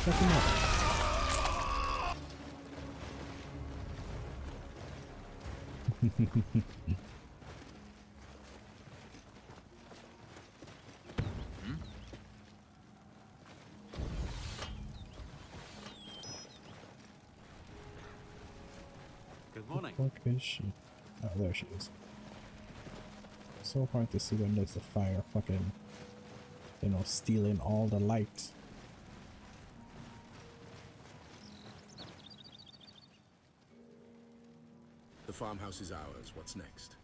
Fuck him up. Good morning. What is she? Oh, there she is. So hard to see when there's a fire fucking, you know, stealing all the light. The farmhouse is ours. What's next?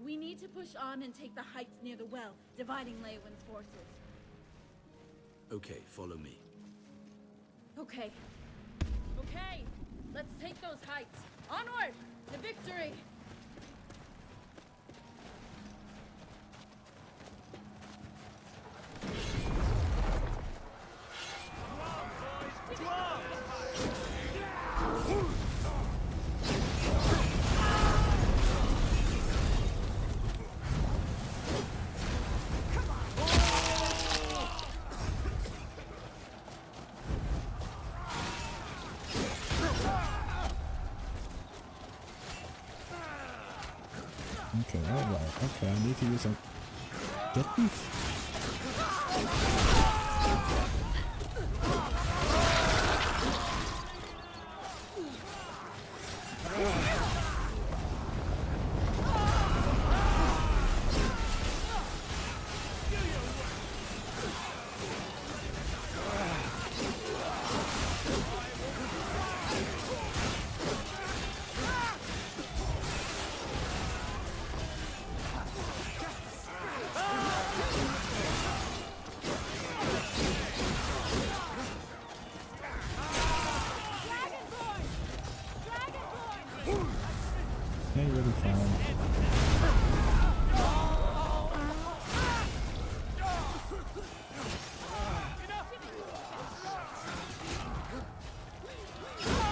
We need to push on and take the heights near the well, dividing Leywin's forces. Okay, follow me. Okay. Okay, let's take those heights. Onward to victory! Okay, alright. Okay, I need to use a get beef. Yeah, you're really fine.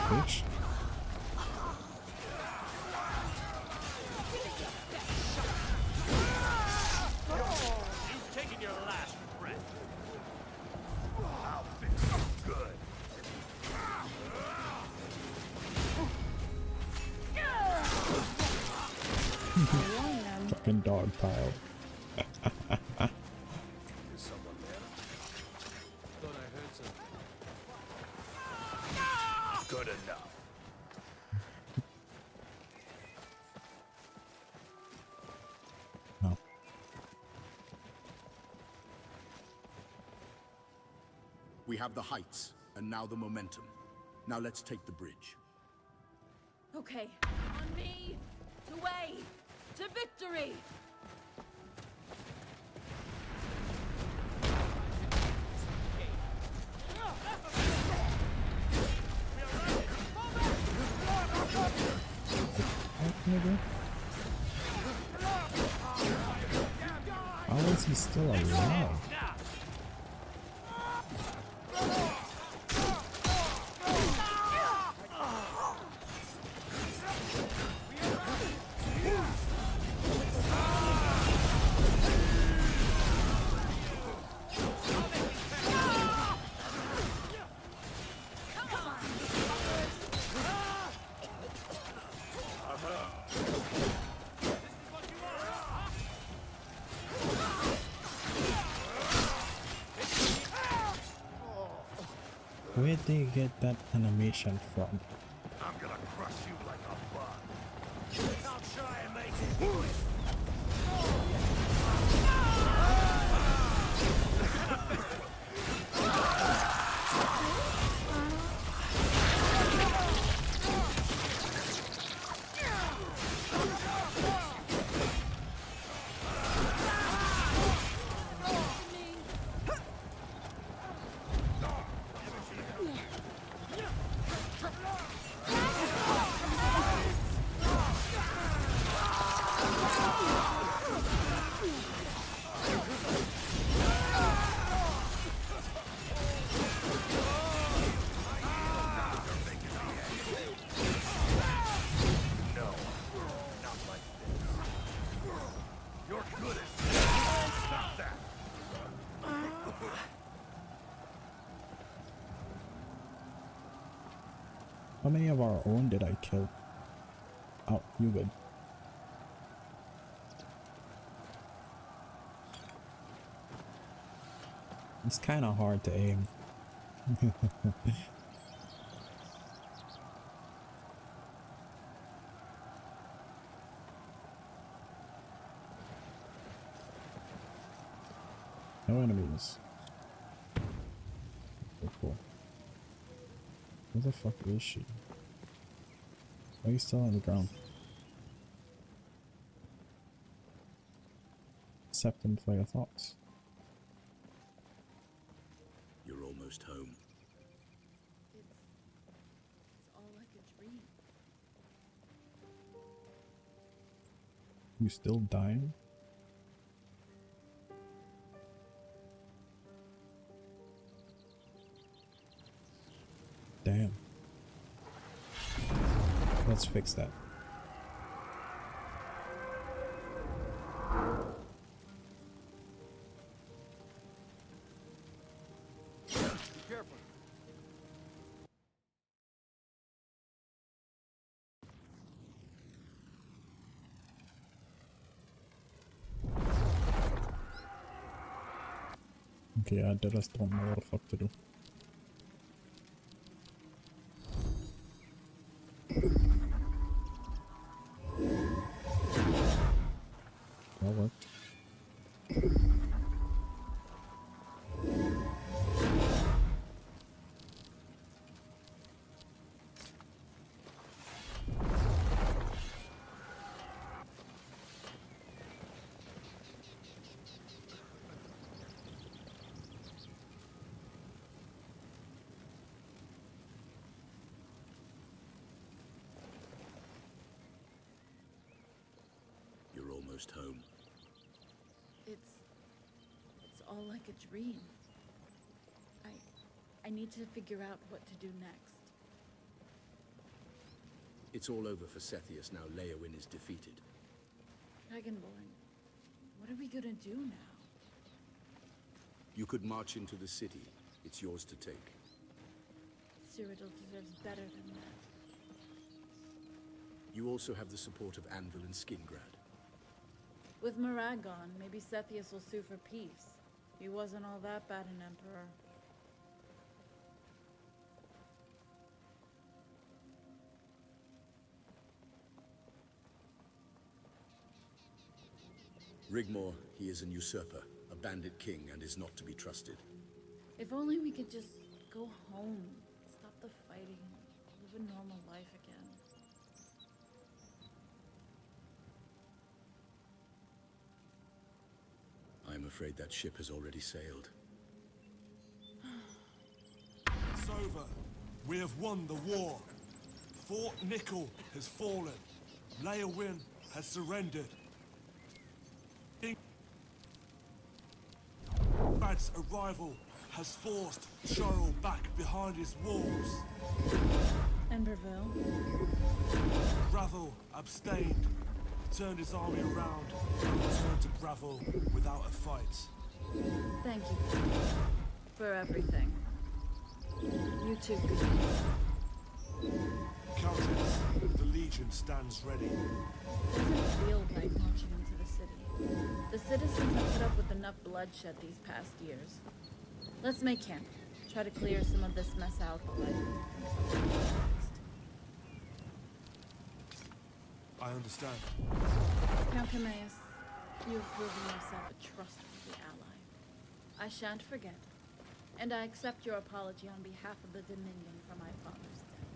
Bitch. You've taken your last breath. I'll fix you good. Fucking dog pile. Is someone there? Thought I heard something. Good enough. No. We have the heights, and now the momentum. Now let's take the bridge. Okay, on me! To way! To victory! Nigga. How is he still alive? Where'd they get that animation from? I'm gonna crush you like a bug. I'll try and make it quick. How many of our own did I kill? Oh, you good. It's kind of hard to aim. No enemies. Oh, cool. Where the fuck is she? Why are you still on the ground? Septum for your thoughts. You're almost home. It's all like a dream. You still dying? Damn. Let's fix that. Be careful. Okay, I just don't know what the fuck to do. That worked. You're almost home. It's all like a dream. I need to figure out what to do next. It's all over for Sethius now Leowyn is defeated. Dragonborn, what are we gonna do now? You could march into the city. It's yours to take. Cyrodiil deserves better than that. You also have the support of Anvil and Skingrad. With Marag gone, maybe Sethius will sue for peace. He wasn't all that bad an emperor. Rigmor, he is an usurper, a bandit king, and is not to be trusted. If only we could just go home, stop the fighting, live a normal life again. I'm afraid that ship has already sailed. It's over. We have won the war. Fort Nickel has fallen. Leowyn has surrendered. Ingrad's arrival has forced Charles back behind his walls. Emberville? Gravel abstained. He turned his army around and returned to Gravel without a fight. Thank you for everything. You too. Countess, the Legion stands ready. Doesn't feel right marching into the city. The citizens have put up with enough bloodshed these past years. Let's make camp. Try to clear some of this mess out while I understand. Count Cameus, you have proven yourself a trustworthy ally. I shan't forget, and I accept your apology on behalf of the Dominion for my father's death.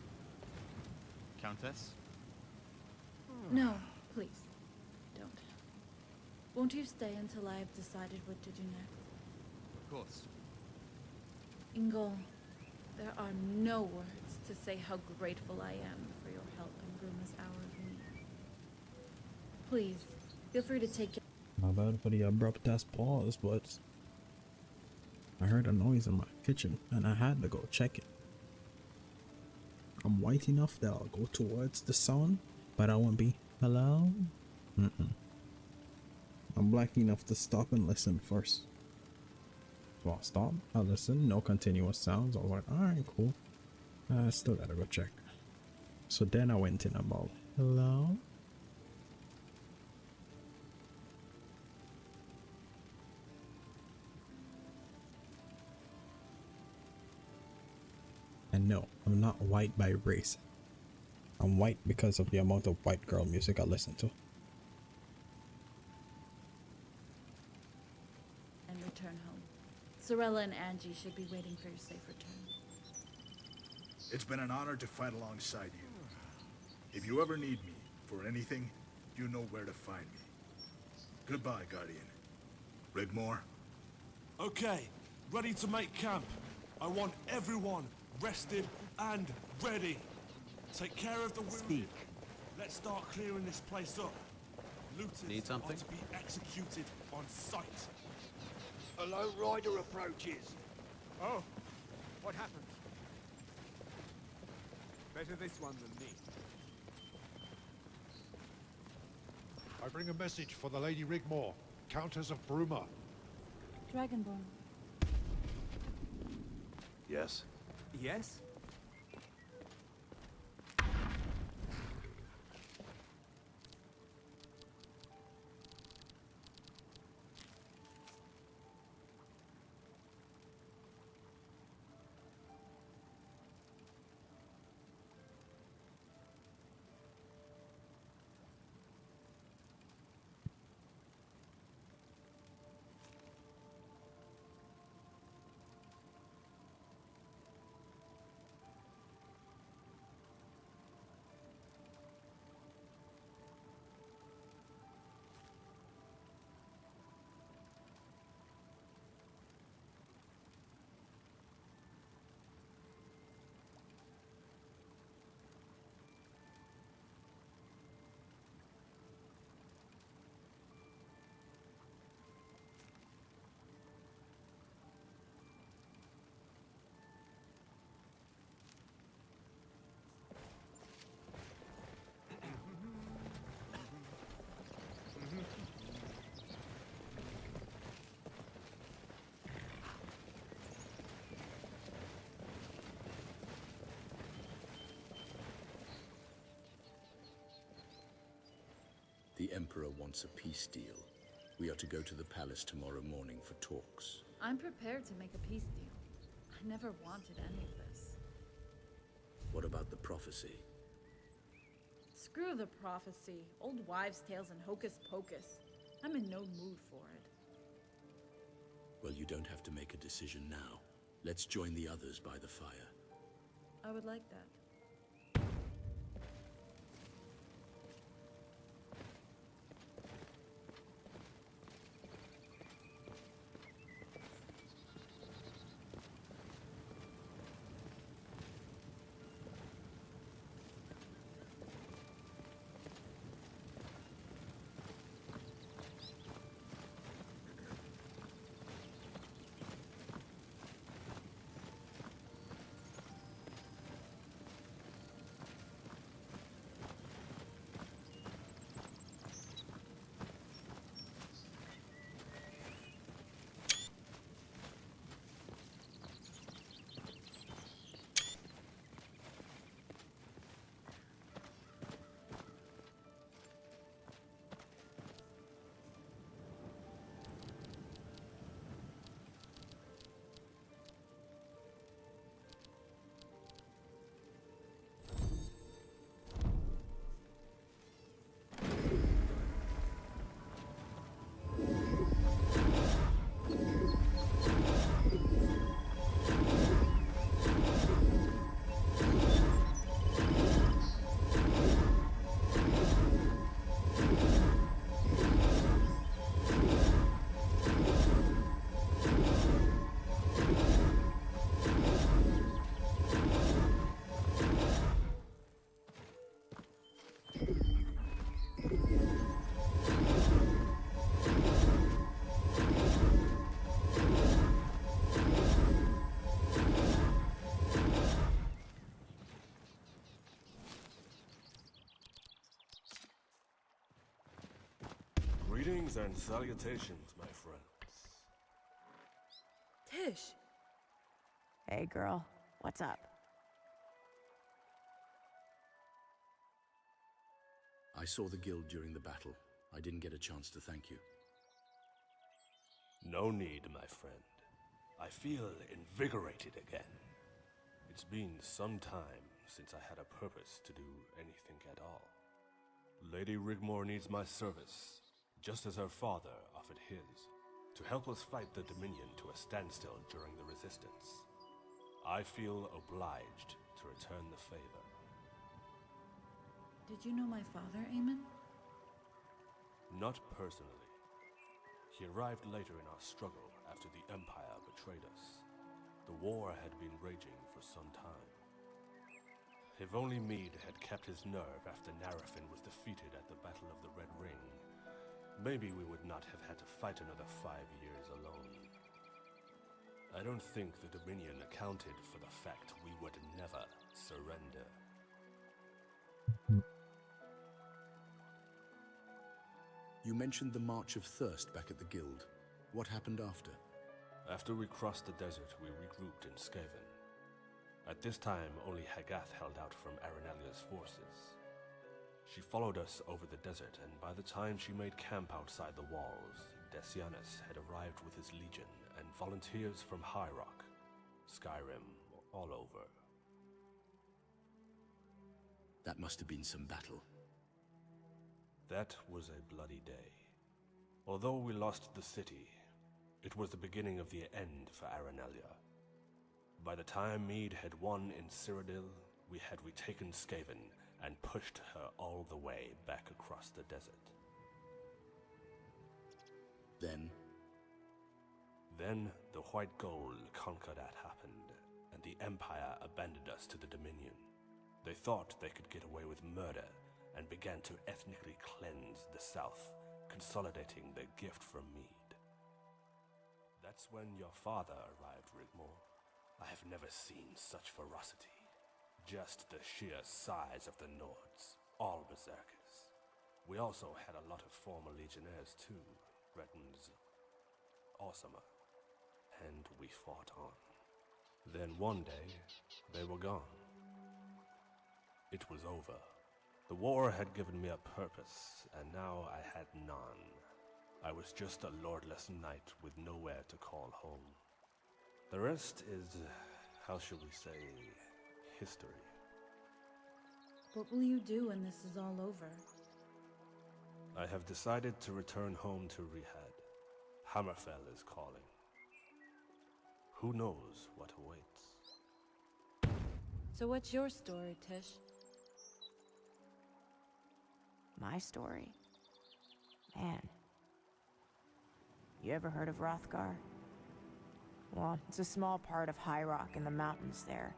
Countess? No, please, don't. Won't you stay until I have decided what to do next? Of course. Ingol, there are no words to say how grateful I am for your help in Gruma's hour of need. Please, feel free to take your... My bad for the abrupt ass pause, but I heard a noise in my kitchen and I had to go check it. I'm white enough that I'll go towards the sound, but I won't be hello. I'm black enough to stop and listen first. So I'll stop, I'll listen, no continuous sounds. I was like, alright, cool. I still gotta go check. So then I went in about, hello? And no, I'm not white by race. I'm white because of the amount of white girl music I listen to. And return home. Sorella and Angie should be waiting for your safe return. It's been an honor to fight alongside you. If you ever need me for anything, you know where to find me. Goodbye, Guardian. Rigmore? Okay, ready to make camp. I want everyone rested and ready. Take care of the wounded. Let's start clearing this place up. Looters Need something? are to be executed on sight. A lone rider approaches. Oh, what happened? Better this one than me. I bring a message for the Lady Rigmore, Countess of Bruma. Dragonborn. Yes. Yes? The Emperor wants a peace deal. We are to go to the palace tomorrow morning for talks. I'm prepared to make a peace deal. I never wanted any of this. What about the prophecy? Screw the prophecy, old wives' tales and hocus pocus. I'm in no mood for it. Well, you don't have to make a decision now. Let's join the others by the fire. I would like that. Greetings and salutations, my friends. Tish! Hey girl, what's up? I saw the guild during the battle. I didn't get a chance to thank you. No need, my friend. I feel invigorated again. It's been some time since I had a purpose to do anything at all. Lady Rigmore needs my service, just as her father offered his, to help us fight the Dominion to a standstill during the Resistance. I feel obliged to return the favor. Did you know my father, Aemon? Not personally. He arrived later in our struggle after the Empire betrayed us. The war had been raging for some time. If only Meade had kept his nerve after Narafin was defeated at the Battle of the Red Ring, maybe we would not have had to fight another 5 years alone. I don't think the Dominion accounted for the fact we would never surrender. You mentioned the March of Thirst back at the guild. What happened after? After we crossed the desert, we regrouped in Skaven. At this time, only Hagath held out from Arenalia's forces. She followed us over the desert, and by the time she made camp outside the walls, Decianus had arrived with his legion and volunteers from High Rock, Skyrim, all over. That must have been some battle. That was a bloody day. Although we lost the city, it was the beginning of the end for Arenalia. By the time Meade had won in Cyrodiil, we had retaken Skaven and pushed her all the way back across the desert. Then the White Gold Concordat happened, and the Empire abandoned us to the Dominion. They thought they could get away with murder, and began to ethnically cleanse the South, consolidating their gift from Meade. That's when your father arrived, Rigmore. I have never seen such ferocity. Just the sheer size of the Nords, all berserkers. We also had a lot of former legionnaires too, Breton's Awesomer, and we fought on. Then one day, they were gone. It was over. The war had given me a purpose, and now I had none. I was just a lordless knight with nowhere to call home. The rest is, how shall we say, history. What will you do when this is all over? I have decided to return home to Rihad. Hammerfell is calling. Who knows what awaits? So what's your story, Tish? My story? Man. You ever heard of Hrothgar? Well, it's a small part of High Rock in the mountains there.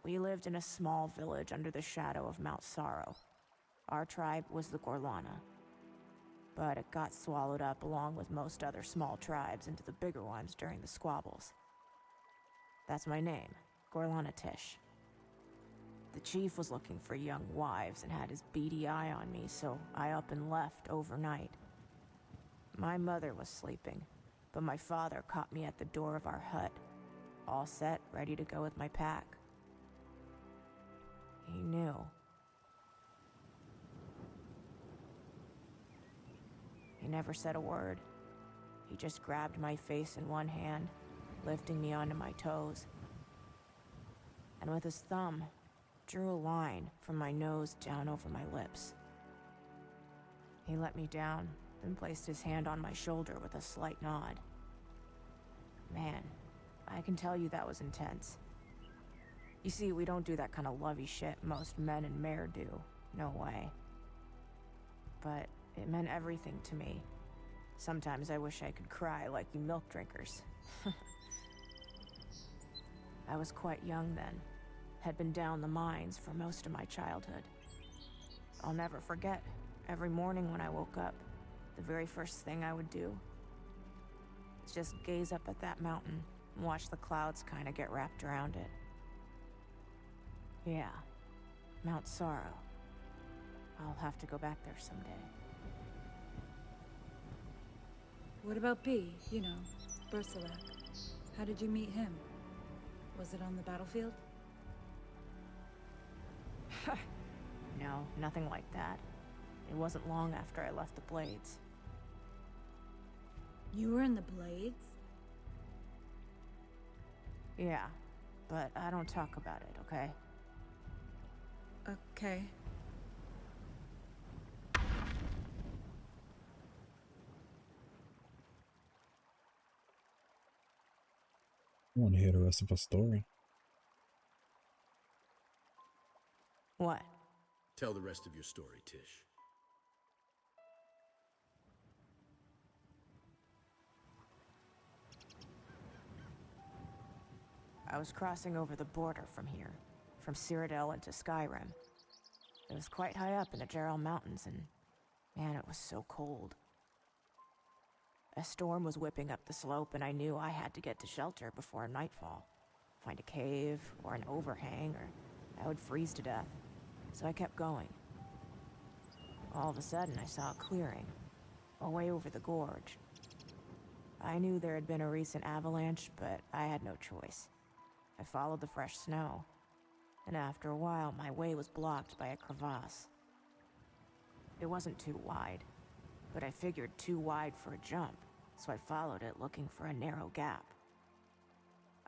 We lived in a small village under the shadow of Mount Sorrow. Our tribe was the Gorlana. But it got swallowed up along with most other small tribes into the bigger ones during the squabbles. That's my name, Gorlana Tish. The chief was looking for young wives and had his beady eye on me, so I up and left overnight. My mother was sleeping, but my father caught me at the door of our hut, all set, ready to go with my pack. He knew. He never said a word. He just grabbed my face in one hand, lifting me onto my toes. And with his thumb, drew a line from my nose down over my lips. He let me down, then placed his hand on my shoulder with a slight nod. Man, I can tell you that was intense. You see, we don't do that kind of lovey shit most men and mare do. No way. But it meant everything to me. Sometimes I wish I could cry like you milk drinkers. I was quite young then. Had been down the mines for most of my childhood. I'll never forget, every morning when I woke up, the very first thing I would do is just gaze up at that mountain and watch the clouds kind of get wrapped around it. Yeah, Mount Sorrow. I'll have to go back there someday. What about B? You know, Bersalak. How did you meet him? Was it on the battlefield? No, nothing like that. It wasn't long after I left the Blades. You were in the Blades? Yeah, but I don't talk about it, okay? Okay. I want to hear the rest of her story. What? Tell the rest of your story, Tish. I was crossing over the border from here, from Cyrodiil into Skyrim. It was quite high up in the Jarl Mountains, and man, it was so cold. A storm was whipping up the slope, and I knew I had to get to shelter before nightfall. Find a cave, or an overhang, or I would freeze to death. So I kept going. All of a sudden, I saw a clearing, away over the gorge. I knew there had been a recent avalanche, but I had no choice. I followed the fresh snow, and after a while, my way was blocked by a crevasse. It wasn't too wide, but I figured too wide for a jump, so I followed it looking for a narrow gap.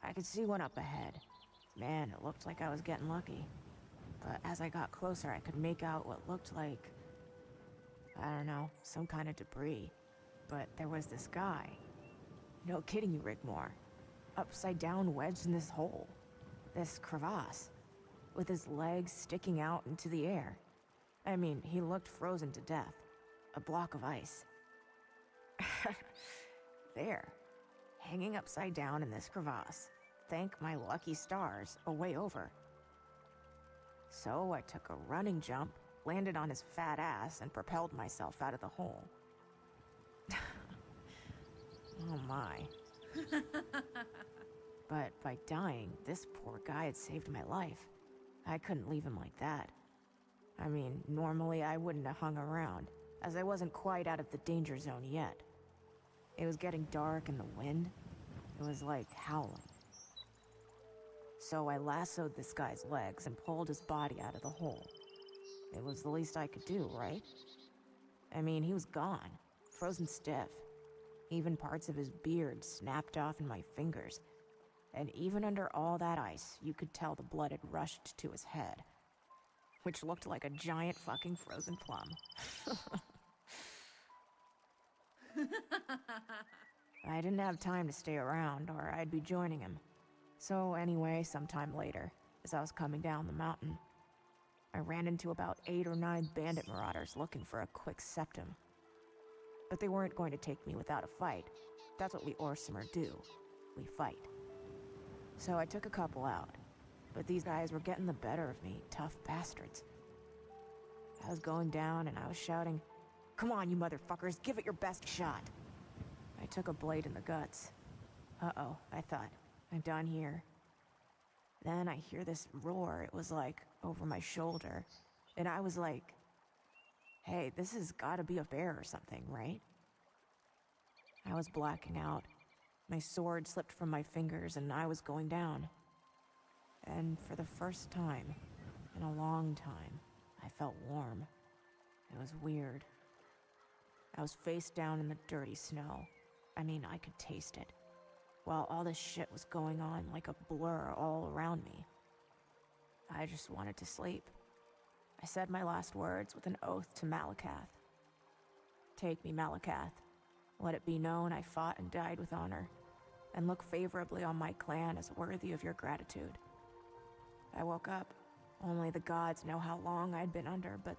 I could see one up ahead. Man, it looked like I was getting lucky. But as I got closer, I could make out what looked like, I don't know, some kind of debris. But there was this guy. No kidding you, Rigmore. Upside down, wedged in this hole. This crevasse. With his legs sticking out into the air. I mean, he looked frozen to death. A block of ice. There. Hanging upside down in this crevasse. Thank my lucky stars, a way over. So I took a running jump, landed on his fat ass, and propelled myself out of the hole. Oh my. But by dying, this poor guy had saved my life. I couldn't leave him like that. I mean, normally I wouldn't have hung around, as I wasn't quite out of the danger zone yet. It was getting dark and the wind, it was like howling. So I lassoed this guy's legs and pulled his body out of the hole. It was the least I could do, right? I mean, he was gone, frozen stiff. Even parts of his beard snapped off in my fingers. And even under all that ice, you could tell the blood had rushed to his head. Which looked like a giant fucking frozen plum. I didn't have time to stay around, or I'd be joining him. So anyway, sometime later, as I was coming down the mountain, I ran into about 8 or 9 bandit marauders looking for a quick septum. But they weren't going to take me without a fight. That's what we Orsimer do. We fight. So I took a couple out, but these guys were getting the better of me, tough bastards. I was going down and I was shouting, "Come on, you motherfuckers, give it your best shot." I took a blade in the guts. Uh-oh, I thought, I'm done here. Then I hear this roar, it was like over my shoulder, and I was like, hey, this has gotta be a bear or something, right? I was blacking out. My sword slipped from my fingers and I was going down. And for the first time, in a long time, I felt warm. It was weird. I was face down in the dirty snow. I mean, I could taste it. While all this shit was going on like a blur all around me. I just wanted to sleep. I said my last words with an oath to Malakath. Take me, Malakath. Let it be known I fought and died with honor, and look favorably on my clan as worthy of your gratitude. I woke up. Only the gods know how long I'd been under, but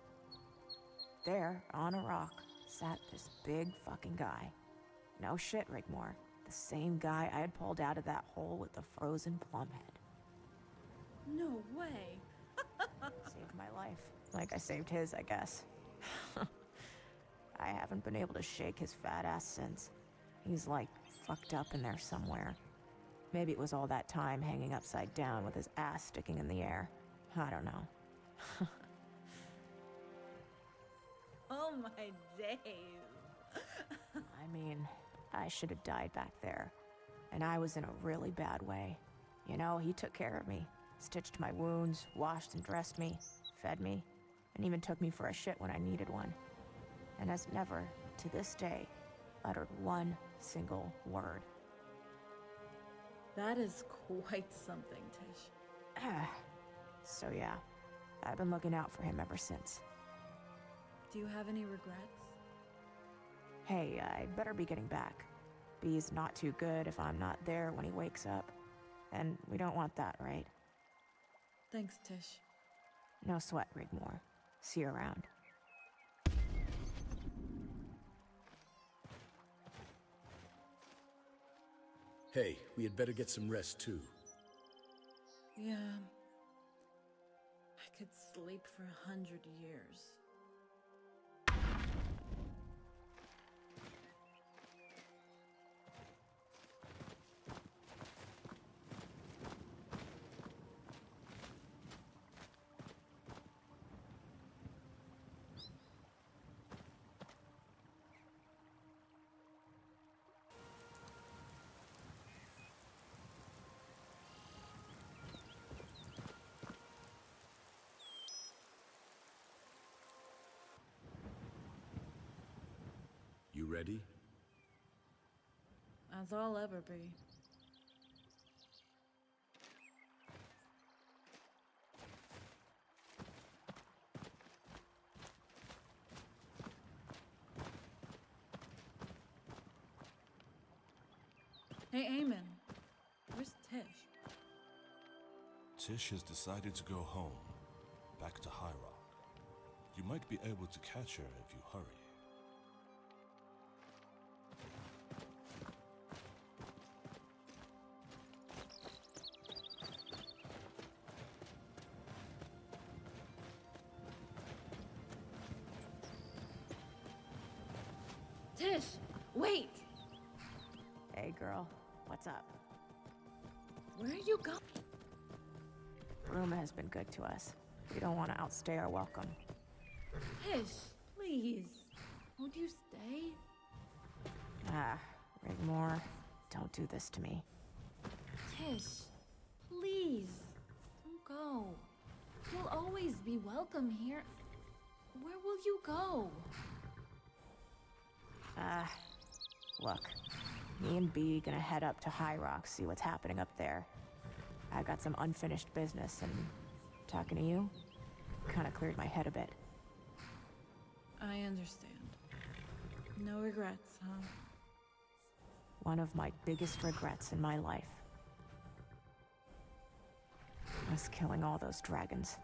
there, on a rock, sat this big fucking guy. No shit, Rigmore. The same guy I had pulled out of that hole with the frozen plum head. No way. Saved my life. Like I saved his, I guess. I haven't been able to shake his fat ass since. He's like fucked up in there somewhere. Maybe it was all that time hanging upside down with his ass sticking in the air. I don't know. Oh my days. I mean, I should have died back there. And I was in a really bad way. You know, he took care of me. Stitched my wounds, washed and dressed me, fed me. and even took me for a shit when I needed one. And has never, to this day, uttered one single word. That is quite something, Tish. So yeah, I've been looking out for him ever since. Do you have any regrets? Hey, I'd better be getting back. B's not too good if I'm not there when he wakes up. And we don't want that, right? Thanks, Tish. No sweat, Rigmore. See you around. Hey, we had better get some rest too. Yeah. I could sleep for 100 years. You ready? As I'll ever be. Hey, Eamon. Where's Tish? Tish has decided to go home, back to High Rock. You might be able to catch her if you hurry. Tish, wait! Hey, girl. What's up? Where are you going? Ruma has been good to us. We don't want to outstay our welcome. Tish, please. Won't you stay? Rigmore, don't do this to me. Tish, please. Don't go. You'll always be welcome here. Where will you go? Look. Me and B gonna head up to High Rock, see what's happening up there. I got some unfinished business, and talking to you kinda cleared my head a bit. I understand. No regrets, huh? One of my biggest regrets in my life was killing all those dragons.